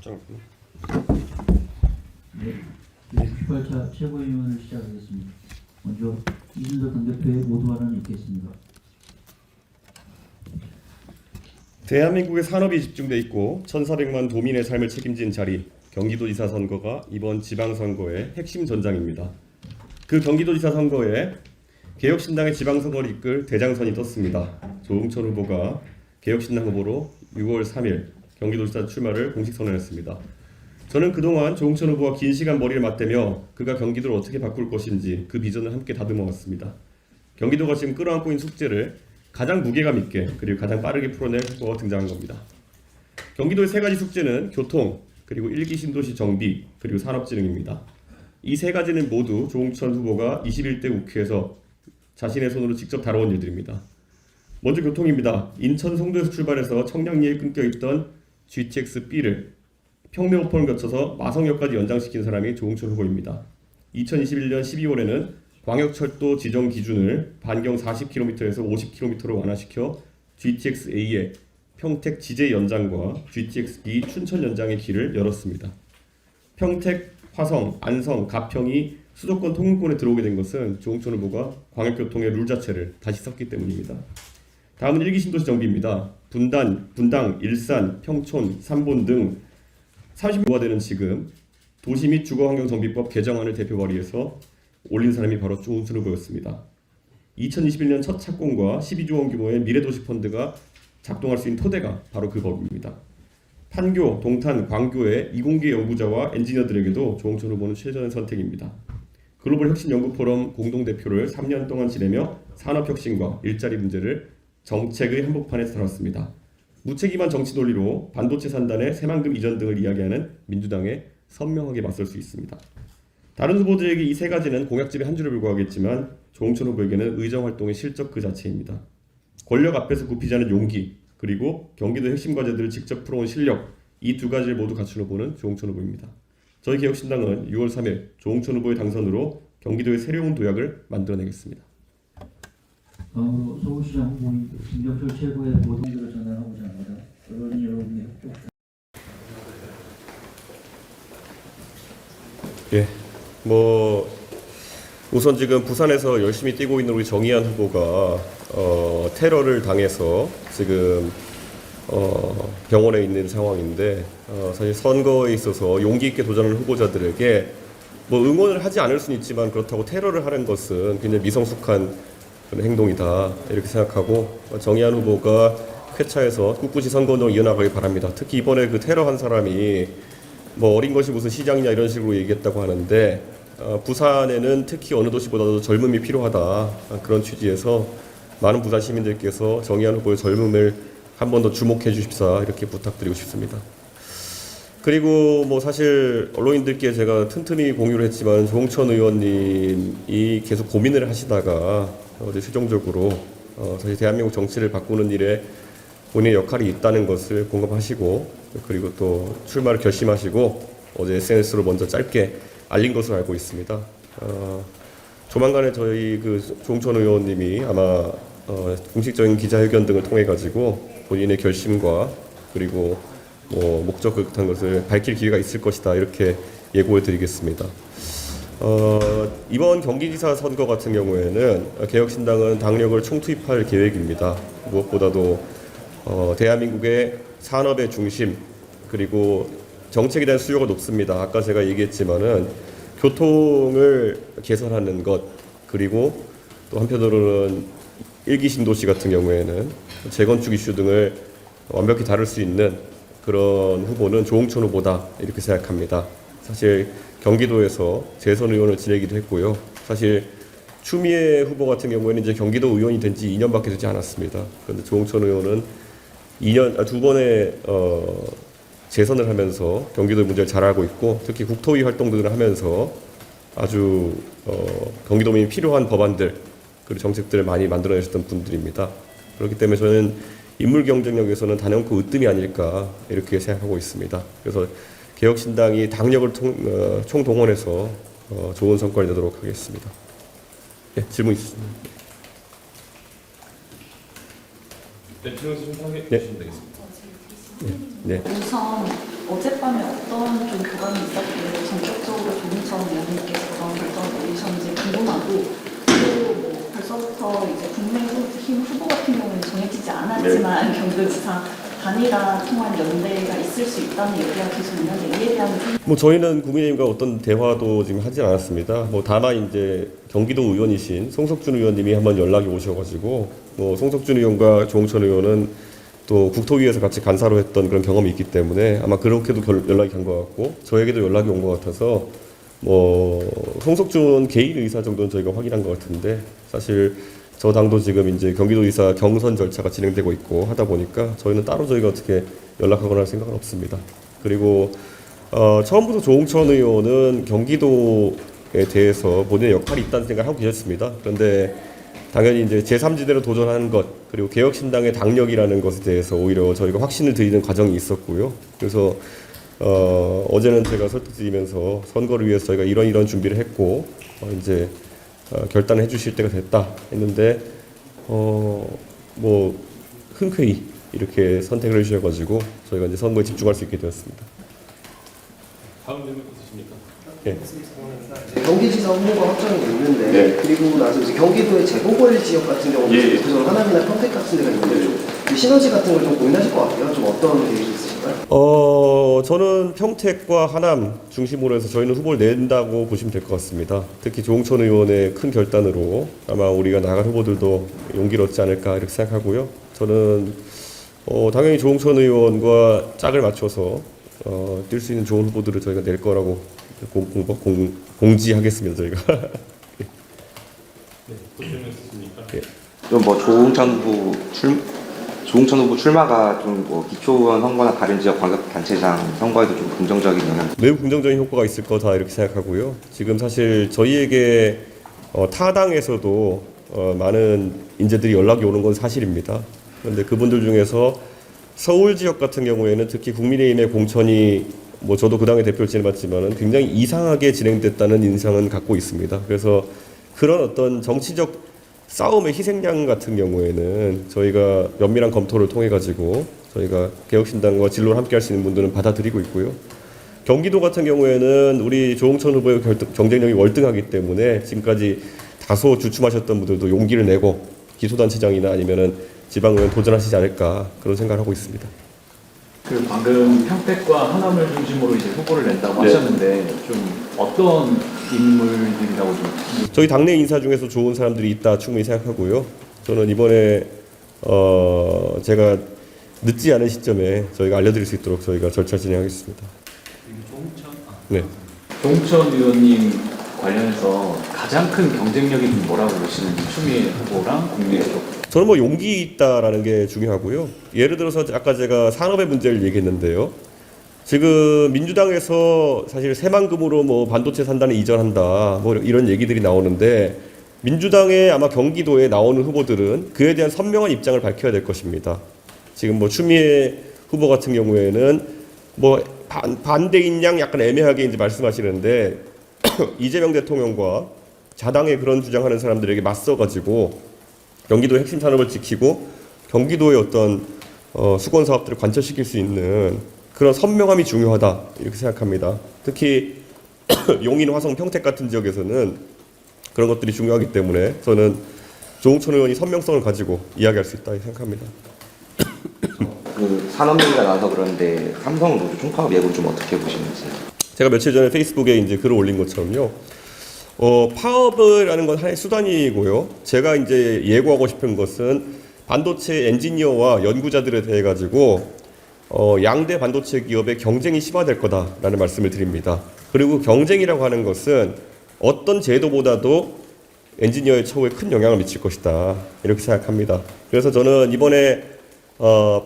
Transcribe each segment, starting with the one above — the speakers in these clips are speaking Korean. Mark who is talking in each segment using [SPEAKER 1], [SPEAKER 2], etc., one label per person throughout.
[SPEAKER 1] 네, 68차 최고위원을 시작하겠습니다. 먼저 이준석 당대표의 모두 발언이 있겠습니다.
[SPEAKER 2] 대한민국의 산업이 집중돼 있고 1,400만 도민의 삶을 책임진 자리, 경기도지사 선거가 이번 지방선거의 핵심 전장입니다. 그 경기도지사 선거에 개혁신당의 지방선거를 이끌 대장선이 떴습니다. 조응천 후보가 개혁신당 후보로 6월 3일 경기도지사 출마를 공식 선언했습니다. 저는 그동안 조응천 후보와 긴 시간 머리를 맞대며 그가 경기도를 어떻게 바꿀 것인지 그 비전을 함께 다듬어 왔습니다. 경기도가 지금 끌어안고 있는 숙제를 가장 무게감 있게 그리고 가장 빠르게 풀어낼 후보가 등장한 겁니다. 경기도의 세 가지 숙제는 교통, 그리고 1기 신도시 정비, 그리고 산업진흥입니다. 이 세 가지는 모두 조응천 후보가 21대 국회에서 자신의 손으로 직접 다뤄온 일들입니다. 먼저 교통입니다. 인천 송도에서 출발해서 청량리에 끊겨있던 GTX-B를 평내오퍼를 거쳐서 마성역까지 연장시킨 사람이 조응천 후보입니다. 2021년 12월에는 광역철도 지정 기준을 반경 40km에서 50km로 완화시켜 GTX-A의 평택 지제 연장과 GTX-B 춘천 연장의 길을 열었습니다. 평택, 화성, 안성, 가평이 수도권 통근권에 들어오게 된 것은 조응천 후보가 광역교통의 룰 자체를 다시 썼기 때문입니다. 다음은 1기 신도시 정비입니다. 분당, 일산, 평촌, 삼본 등 30호가 되는 지금 도시 및 주거환경정비법 개정안을 대표 발의해서 올린 사람이 바로 조응천 후보였습니다. 2021년 첫 착공과 12조 원 규모의 미래도시펀드가 작동할 수 있는 토대가 바로 그 법입니다. 판교, 동탄, 광교의 이공계 연구자와 엔지니어들에게도 조응천 후보는 최선의 선택입니다. 글로벌 혁신 연구 포럼 공동대표를 3년 동안 지내며 산업혁신과 일자리 문제를 정책의 한복판에서 다뤘습니다. 무책임한 정치 논리로 반도체 산단의 새만금 이전 등을 이야기하는 민주당에 선명하게 맞설 수 있습니다. 다른 후보들에게 이 세 가지는 공약집의 한 줄에 불과하겠지만 조응천 후보에게는 의정활동의 실적 그 자체입니다. 권력 앞에서 굽히지 않은 용기, 그리고 경기도 핵심 과제들을 직접 풀어온 실력, 이 두 가지를 모두 갖춘 후보는 조응천 후보입니다. 저희 개혁신당은 6월 3일 조응천 후보의 당선으로 경기도의 새로운 도약을 만들어내겠습니다.
[SPEAKER 1] 다음으로 서울시장 후보인 김경철 최고의 모든 것을 전달하고자 합니다. 언론인 여러분의 협조.
[SPEAKER 2] 예, 우선 지금 부산에서 열심히 뛰고 있는 우리 정의한 후보가 테러를 당해서 지금 병원에 있는 상황인데 사실 선거에 있어서 용기 있게 도전하는 후보자들에게 응원을 하지 않을 수는 있지만 그렇다고 테러를 하는 것은 굉장히 미성숙한 그런 행동이다 이렇게 생각하고 정의한 후보가 쾌차해서 꿋꿋이 선거운동을 이어나가길 바랍니다. 특히 이번에 그 테러한 사람이 어린 것이 무슨 시장이냐 이런 식으로 얘기했다고 하는데 부산에는 특히 어느 도시보다도 젊음이 필요하다 그런 취지에서 많은 부산 시민들께서 정의한 후보의 젊음을 한 번 더 주목해 주십사 이렇게 부탁드리고 싶습니다. 그리고 사실 언론인들께 제가 튼튼히 공유를 했지만 조응천 의원님이 계속 고민을 하시다가 어제 최종적으로 사실 대한민국 정치를 바꾸는 일에 본인의 역할이 있다는 것을 공감하시고 그리고 또 출마를 결심하시고 어제 SNS로 먼저 짧게 알린 것으로 알고 있습니다. 조만간에 저희 조응천 의원님이 아마 공식적인 기자회견 등을 통해 가지고 본인의 결심과 그리고 목적 같은 것을 밝힐 기회가 있을 것이다 이렇게 예고해 드리겠습니다. 이번 경기지사 선거 같은 경우에는 개혁신당은 당력을 총투입할 계획입니다. 무엇보다도 대한민국의 산업의 중심 그리고 정책에 대한 수요가 높습니다. 아까 제가 얘기했지만은 교통을 개선하는 것 그리고 또 한편으로는 1기 신도시 같은 경우에는 재건축 이슈 등을 완벽히 다룰 수 있는 그런 후보는 조응천 후보다 이렇게 생각합니다. 사실 경기도에서 재선 의원을 지내기도 했고요. 사실 추미애 후보 같은 경우에는 이제 경기도 의원이 된 지 2년밖에 되지 않았습니다. 그런데 조응천 의원은 두 번의 재선을 하면서 경기도 문제를 잘 알고 있고 특히 국토위 활동 등을 하면서 아주 경기도민이 필요한 법안들 그리고 정책들을 많이 만들어내셨던 분들입니다. 그렇기 때문에 저는 인물 경쟁력에서는 단연코 으뜸이 아닐까 이렇게 생각하고 있습니다. 그래서 개혁신당이 당력을 총동원해서 좋은 성과를 내도록 하겠습니다. 네, 질문 있으십니까?
[SPEAKER 3] 네, 질문 좀 하게 주시면 되겠습니다.
[SPEAKER 2] 네.
[SPEAKER 4] 우선
[SPEAKER 3] 어젯밤에 어떤 좀 교감이 있었길래 전격적으로 조민천 의원님께서 그런 결정을 내리셨는지 궁금하고 또 벌써부터 이제 국민의힘 후보 같은 경우는 정해지지 않았지만 경기도지사 단일화 통한 연대가 있을 수 있다는 얘기가 계속 있는데 이에 대한
[SPEAKER 2] 뭐 저희는 국민의힘과 어떤 대화도 지금 하지 않았습니다. 뭐 다만 이제 경기도 의원이신 송석준 의원님이 한번 연락이 오셔가지고 뭐 송석준 의원과 조홍천 의원은 또 국토위에서 같이 간사로 했던 그런 경험이 있기 때문에 아마 그렇게도 연락이 간 것 같고 저에게도 연락이 온 것 같아서 뭐 송석준 개인 의사 정도는 저희가 확인한 것 같은데 사실 저 당도 지금 이제 경기도의사 경선 절차가 진행되고 있고 하다 보니까 저희는 따로 저희가 어떻게 연락하거나 할 생각은 없습니다. 그리고 처음부터 조홍천 의원은 경기도에 대해서 본인의 역할이 있다는 생각을 하고 계셨습니다. 그런데 당연히 이제 제3지대로 도전하는 것 그리고 개혁신당의 당력이라는 것에 대해서 오히려 저희가 확신을 드리는 과정이 있었고요. 그래서 어제는 제가 설득드리면서 선거를 위해서 저희가 이런 준비를 했고 이제 결단을 해주실 때가 됐다 했는데 뭐 흔쾌히 이렇게 선택을 해주셔가지고 저희가 이제 선거에 집중할 수 있게 되었습니다.
[SPEAKER 4] 다음 질문 있으십니까?
[SPEAKER 2] 예.
[SPEAKER 5] 경기지사 후보가 확정이 됐는데
[SPEAKER 4] 네.
[SPEAKER 5] 그리고 나서 이제 경기도의 재보궐 지역 같은 경우는
[SPEAKER 4] 예.
[SPEAKER 5] 그전 하남이나 평택 같은 데가 있는데 좀 시너지 같은 걸 좀 고민하실 것 같아요. 좀 어떤 계획이 있으신가요?
[SPEAKER 2] 저는 평택과 하남 중심으로 해서 저희는 후보를 낸다고 보시면 될 것 같습니다. 특히 조홍천 의원의 큰 결단으로 아마 우리가 나갈 후보들도 용기를 얻지 않을까 이렇게 생각하고요. 저는 당연히 조홍천 의원과 짝을 맞춰서 뛸 수 있는 좋은 후보들을 저희가 낼 거라고 공지하겠습니다. 저희가.
[SPEAKER 4] 네, 또 질문 있으십니까?
[SPEAKER 6] 좀 뭐 조홍천 후보 출마가 좀 뭐 기초의원 선거나 다른 지역 광역단체장 선거에도 좀 긍정적인 영향.
[SPEAKER 2] 매우 긍정적인 효과가 있을 거다 이렇게 생각하고요. 지금 사실 저희에게 타당에서도 많은 인재들이 연락이 오는 건 사실입니다. 그런데 그분들 중에서 서울 지역 같은 경우에는 특히 국민의힘의 공천이 뭐 저도 그 당의 대표를 지내봤지만은 굉장히 이상하게 진행됐다는 인상은 갖고 있습니다. 그래서 그런 어떤 정치적 싸움의 희생양 같은 경우에는 저희가 면밀한 검토를 통해 가지고 저희가 개혁신당과 진로를 함께 할 수 있는 분들은 받아들이고 있고요. 경기도 같은 경우에는 우리 조홍천 후보의 경쟁력이 월등하기 때문에 지금까지 다소 주춤하셨던 분들도 용기를 내고 기초단체장이나 아니면은 지방의원 도전하시지 않을까 그런 생각을 하고 있습니다.
[SPEAKER 7] 그 방금 평택과 하남을 중심으로 이제 후보를 낸다고 하셨는데 좀 어떤 인물들이라고 좀
[SPEAKER 2] 저희 당내 인사 중에서 좋은 사람들이 있다 충분히 생각하고요. 저는 이번에 제가 늦지 않은 시점에 저희가 알려드릴 수 있도록 저희가 절차 진행하겠습니다. 네.
[SPEAKER 7] 조홍천 의원님 관련해서 가장 큰 경쟁력이 좀 뭐라고 보시는지 추미애 후보랑 국민의힘 쪽.
[SPEAKER 2] 저는 뭐 용기 있다라는 게 중요하고요. 예를 들어서 아까 제가 산업의 문제를 얘기했는데요. 지금 민주당에서 사실 새만금으로 뭐 반도체 산단을 이전한다 뭐 이런 얘기들이 나오는데 민주당의 아마 경기도에 나오는 후보들은 그에 대한 선명한 입장을 밝혀야 될 것입니다. 지금 뭐 추미애 후보 같은 경우에는 뭐 반대인 양 약간 애매하게 이제 말씀하시는데 이재명 대통령과 자당의 그런 주장하는 사람들에게 맞서가지고 경기도의 핵심 산업을 지키고 경기도의 어떤 수건 사업들을 관철시킬 수 있는 그런 선명함이 중요하다 이렇게 생각합니다. 특히 용인, 화성, 평택 같은 지역에서는 그런 것들이 중요하기 때문에 저는 조홍천 의원이 선명성을 가지고 이야기할 수 있다 생각합니다.
[SPEAKER 6] 그 산업 얘기가 나와서 그런데 삼성 노조 총파업 예고 좀 어떻게 보시는지.
[SPEAKER 2] 제가 며칠 전에 페이스북에 이제 글을 올린 것처럼요. 파업이라는 건 하나의 수단이고요. 제가 이제 예고하고 싶은 것은 반도체 엔지니어와 연구자들에 대해 가지고 양대 반도체 기업의 경쟁이 심화될 거다라는 말씀을 드립니다. 그리고 경쟁이라고 하는 것은 어떤 제도보다도 엔지니어의 처우에 큰 영향을 미칠 것이다 이렇게 생각합니다. 그래서 저는 이번에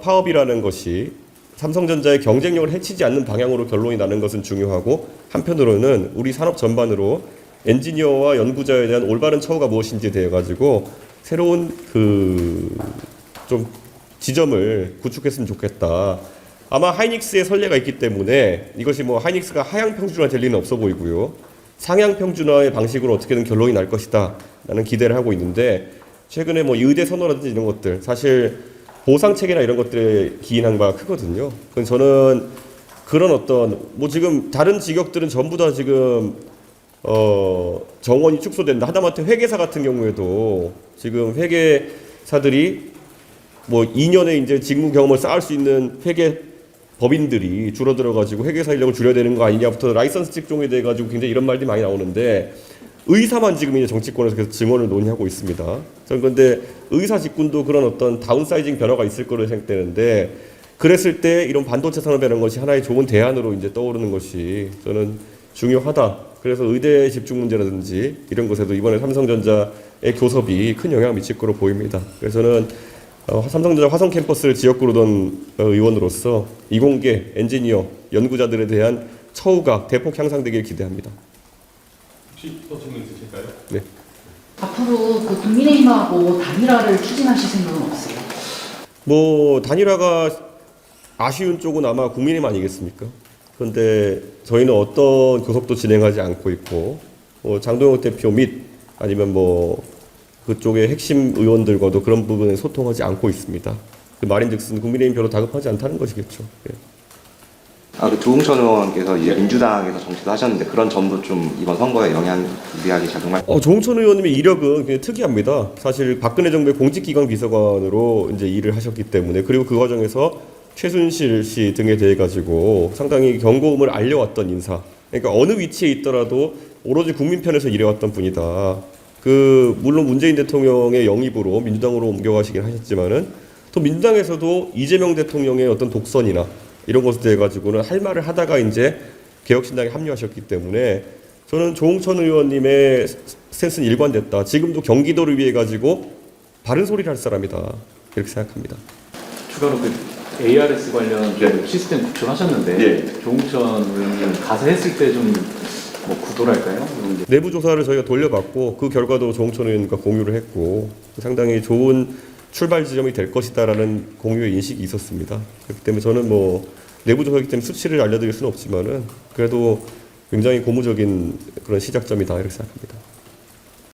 [SPEAKER 2] 파업이라는 것이 삼성전자의 경쟁력을 해치지 않는 방향으로 결론이 나는 것은 중요하고 한편으로는 우리 산업 전반으로 엔지니어와 연구자에 대한 올바른 처우가 무엇인지에 대해 가지고 새로운 좀 지점을 구축했으면 좋겠다. 아마 하이닉스의 선례가 있기 때문에 이것이 뭐 하이닉스가 하향 평준화 될 리는 없어 보이고요. 상향 평준화의 방식으로 어떻게든 결론이 날 것이다 라는 기대를 하고 있는데 최근에 뭐 의대 선호라든지 이런 것들 사실 보상 체계나 이런 것들에 기인한 바가 크거든요. 그래서 저는 그런 어떤 뭐 지금 다른 직역들은 전부 다 지금 정원이 축소된다. 하다못해 회계사 같은 경우에도 지금 회계사들이 뭐 2년의 이제 직무 경험을 쌓을 수 있는 회계 법인들이 줄어들어 가지고 회계사 인력을 줄여야 되는 거 아니냐부터 라이선스 직종에 대해 가지고 굉장히 이런 말들이 많이 나오는데 의사만 지금 이제 정치권에서 계속 증원을 논의하고 있습니다. 저는 그런데 의사 직군도 그런 어떤 다운사이징 변화가 있을 거로 생각되는데 그랬을 때 이런 반도체 산업이라는 것이 하나의 좋은 대안으로 이제 떠오르는 것이 저는 중요하다. 그래서 의대 집중 문제라든지 이런 것에도 이번에 삼성전자의 교섭이 큰 영향을 미칠 거로 보입니다. 그래서 저는 삼성전자 화성 캠퍼스를 지역구로 둔 의원으로서 이공계, 엔지니어, 연구자들에 대한 처우가 대폭 향상되길 기대합니다.
[SPEAKER 4] 혹시 더 질문 있으실까요?
[SPEAKER 2] 네.
[SPEAKER 8] 앞으로 그 국민의힘하고 단일화를 추진하실 생각은 없으세요?
[SPEAKER 2] 뭐 단일화가 아쉬운 쪽은 아마 국민의힘 아니겠습니까? 그런데 저희는 어떤 교섭도 진행하지 않고 있고 장동혁 대표 및 아니면 뭐 그쪽의 핵심 의원들과도 그런 부분에 소통하지 않고 있습니다. 그 말인즉슨 국민의힘 별로 다급하지 않다는 것이겠죠. 예.
[SPEAKER 6] 그 조응천 의원께서 이제 민주당에서 정치도 하셨는데 그런 점도 좀 이번 선거에 영향 유리하게 작용할.
[SPEAKER 2] 조응천 의원님의 이력은 굉장히 특이합니다. 사실 박근혜 정부의 공직기강 비서관으로 이제 일을 하셨기 때문에 그리고 그 과정에서 최순실 씨 등에 대해 가지고 상당히 경고음을 알려왔던 인사. 그러니까 어느 위치에 있더라도 오로지 국민 편에서 일해왔던 분이다. 물론 문재인 대통령의 영입으로 민주당으로 옮겨가시긴 하셨지만은 또 민주당에서도 이재명 대통령의 어떤 독선이나 이런 것에 대해 가지고는 할 말을 하다가 이제 개혁신당에 합류하셨기 때문에 저는 조응천 의원님의 스탠스는 일관됐다. 지금도 경기도를 위해 가지고 바른 소리를 할 사람이다. 이렇게 생각합니다.
[SPEAKER 7] 추가로 그 ARS 관련 좀 시스템 구축하셨는데 조응천 의원님 가서 했을 때 좀 뭐 구도랄까요?
[SPEAKER 2] 내부 조사를 저희가 돌려봤고 그 결과도 조응천 의원과 공유를 했고 상당히 좋은 출발 지점이 될 것이다라는 공유의 인식이 있었습니다. 그렇기 때문에 저는 뭐 내부 조사이기 때문에 수치를 알려드릴 수는 없지만은 그래도 굉장히 고무적인 그런 시작점이다 이렇게 생각합니다.